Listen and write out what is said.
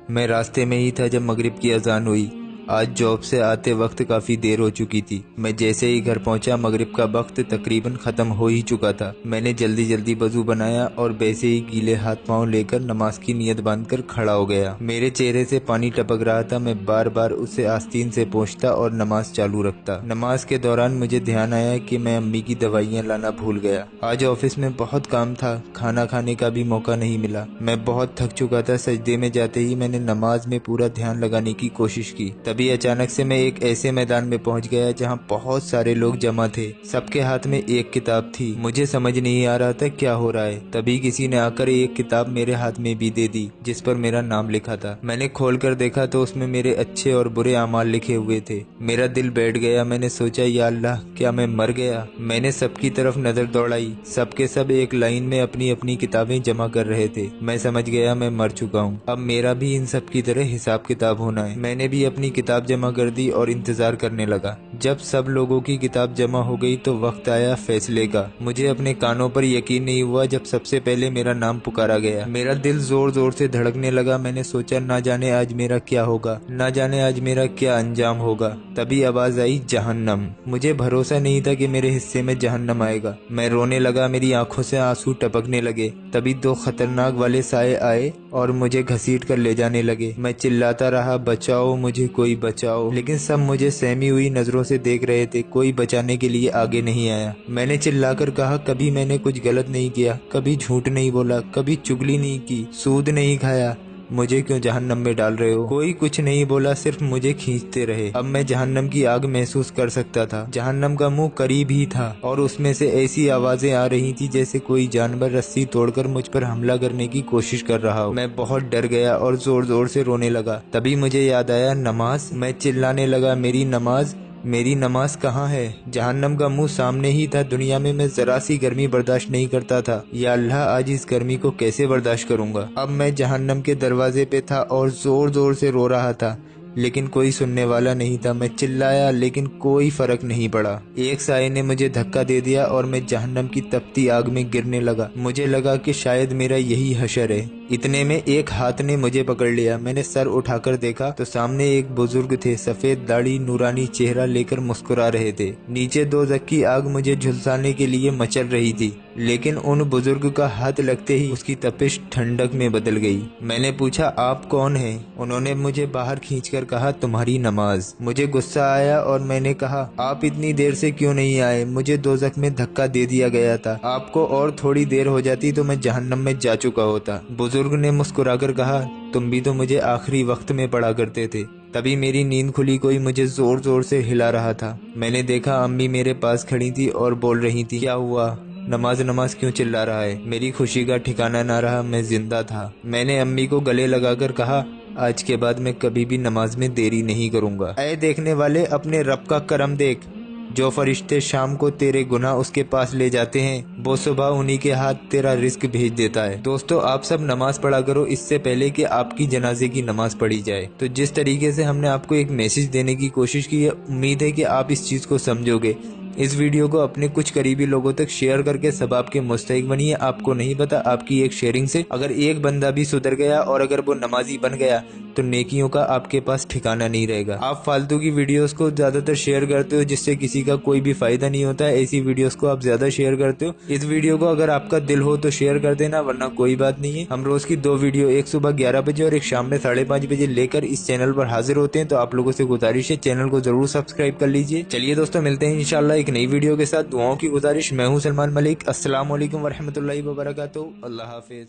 मैं रास्ते में ही था जब मगरिब की अजान हुई। आज जॉब से आते वक्त काफ़ी देर हो चुकी थी। मैं जैसे ही घर पहुंचा मगरिब का वक्त तकरीबन ख़त्म हो ही चुका था। मैंने जल्दी जल्दी वज़ू बनाया और वैसे ही गीले हाथ पांव लेकर नमाज की नीयत बांधकर खड़ा हो गया। मेरे चेहरे से पानी टपक रहा था। मैं बार बार उसे आस्तीन से पोंछता और नमाज चालू रखता। नमाज के दौरान मुझे ध्यान आया कि मैं अम्मी की दवाइयाँ लाना भूल गया। आज ऑफिस में बहुत काम था, खाना खाने का भी मौका नहीं मिला। मैं बहुत थक चुका था। सजदे में जाते ही मैंने नमाज में पूरा ध्यान लगाने की कोशिश की। तभी अचानक से मैं एक ऐसे मैदान में पहुंच गया जहां बहुत सारे लोग जमा थे। सबके हाथ में एक किताब थी। मुझे समझ नहीं आ रहा था क्या हो रहा है। तभी किसी ने आकर एक किताब मेरे हाथ में भी दे दी जिस पर मेरा नाम लिखा था। मैंने खोलकर देखा तो उसमें मेरे अच्छे और बुरे अमाल लिखे हुए थे। मेरा दिल बैठ गया। मैंने सोचा, या अल्लाह, क्या मैं मर गया? मैंने सबकी तरफ नजर दौड़ाई। सबके सब एक लाइन में अपनी अपनी किताबें जमा कर रहे थे। मैं समझ गया मैं मर चुका हूँ। अब मेरा भी इन सब की तरह हिसाब किताब होना है। मैंने भी अपनी किताब जमा कर दी और इंतजार करने लगा। जब सब लोगों की किताब जमा हो गई तो वक्त आया फैसले का। मुझे अपने कानों पर यकीन नहीं हुआ जब सबसे पहले मेरा नाम पुकारा गया। मेरा दिल जोर जोर से धड़कने लगा। मैंने सोचा, ना जाने आज मेरा क्या होगा, ना जाने आज मेरा क्या अंजाम होगा। तभी आवाज आई, जहन्नम। मुझे भरोसा नहीं था कि मेरे हिस्से में जहन्नम आएगा। मैं रोने लगा। मेरी आंखों से आंसू टपकने लगे। तभी दो खतरनाक वाले साए आए और मुझे घसीट कर ले जाने लगे। मैं चिल्लाता रहा, बचाओ मुझे, कोई बचाओ। लेकिन सब मुझे सहमी हुई नजरों से देख रहे थे। कोई बचाने के लिए आगे नहीं आया। मैंने चिल्लाकर कहा, कभी मैंने कुछ गलत नहीं किया, कभी झूठ नहीं बोला, कभी चुगली नहीं की, सूद नहीं खाया। मुझे क्यों जहन्नम में डाल रहे हो? कोई कुछ नहीं बोला, सिर्फ मुझे खींचते रहे। अब मैं जहन्नम की आग महसूस कर सकता था। जहन्नम का मुंह करीब ही था और उसमें से ऐसी आवाजें आ रही थी जैसे कोई जानवर रस्सी तोड़कर मुझ पर हमला करने की कोशिश कर रहा हो। मैं बहुत डर गया और जोर जोर से रोने लगा। तभी मुझे याद आया, नमाज। मैं चिल्लाने लगा, मेरी नमाज, मेरी नमाज कहाँ है? जहन्नम का मुंह सामने ही था। दुनिया में मैं जरा सी गर्मी बर्दाश्त नहीं करता था। या अल्लाह, आज इस गर्मी को कैसे बर्दाश्त करूंगा? अब मैं जहन्नम के दरवाजे पे था और जोर जोर से रो रहा था, लेकिन कोई सुनने वाला नहीं था। मैं चिल्लाया लेकिन कोई फर्क नहीं पड़ा। एक साए ने मुझे धक्का दे दिया और मैं जहन्नम की तपती आग में गिरने लगा। मुझे लगा कि शायद मेरा यही हशर है। इतने में एक हाथ ने मुझे पकड़ लिया। मैंने सर उठाकर देखा तो सामने एक बुजुर्ग थे। सफेद दाढ़ी, नूरानी चेहरा लेकर मुस्कुरा रहे थे। नीचे दोज़ख की आग मुझे झुलसाने के लिए मचल रही थी, लेकिन उन बुजुर्ग का हाथ लगते ही उसकी तपिश ठंडक में बदल गई। मैंने पूछा, आप कौन हैं? उन्होंने मुझे बाहर खींचकर कहा, तुम्हारी नमाज। मुझे गुस्सा आया और मैंने कहा, आप इतनी देर से क्यों नहीं आए? मुझे दोज़ख में धक्का दे दिया गया था। आपको और थोड़ी देर हो जाती तो मैं जहन्नम में जा चुका होता। बुजुर्ग ने मुस्कुराकर कहा, तुम भी तो मुझे आखिरी वक्त में पढ़ा करते थे। तभी मेरी नींद खुली। कोई मुझे जोर जोर से हिला रहा था। मैंने देखा अम्मी मेरे पास खड़ी थी और बोल रही थी, क्या हुआ? नमाज नमाज क्यों चिल्ला रहा है? मेरी खुशी का ठिकाना ना रहा। मैं जिंदा था। मैंने अम्मी को गले लगाकर कहा, आज के बाद मैं कभी भी नमाज में देरी नहीं करूंगा। ऐ देखने वाले, अपने रब का करम देख। जो फरिश्ते शाम को तेरे गुनाह उसके पास ले जाते हैं, वो सुबह उन्हीं के हाथ तेरा रिस्क भेज देता है। दोस्तों, आप सब नमाज पढ़ा करो इससे पहले कि आपकी जनाजे की नमाज पढ़ी जाए। तो जिस तरीके से हमने आपको एक मैसेज देने की कोशिश की है, उम्मीद है कि आप इस चीज को समझोगे। इस वीडियो को अपने कुछ करीबी लोगों तक शेयर करके सब आपके मुस्तहिक बनिए। आपको नहीं पता, आपकी एक शेयरिंग से अगर एक बंदा भी सुधर गया और अगर वो नमाजी बन गया तो नेकियों का आपके पास ठिकाना नहीं रहेगा। आप फालतू की वीडियोस को ज्यादातर शेयर करते हो जिससे किसी का कोई भी फायदा नहीं होता है। ऐसी वीडियोस को आप ज्यादा शेयर करते हो। इस वीडियो को अगर आपका दिल हो तो शेयर कर देना, वरना कोई बात नहीं है। हम रोज की 2 वीडियो, एक सुबह 11 बजे और एक शाम में 5:30 बजे लेकर इस चैनल पर हाजिर होते हैं। तो आप लोगों से गुजारिश है, चैनल को जरूर सब्सक्राइब कर लीजिए। चलिए दोस्तों, मिलते हैं इंशाल्लाह एक नई वीडियो के साथ। दुआओं की गुजारिश। मैं हूं सलमान मलिक। अस्सलाम वालेकुम वरहमतुल्लाहि वबरकातुहू। अल्लाह हाफिज।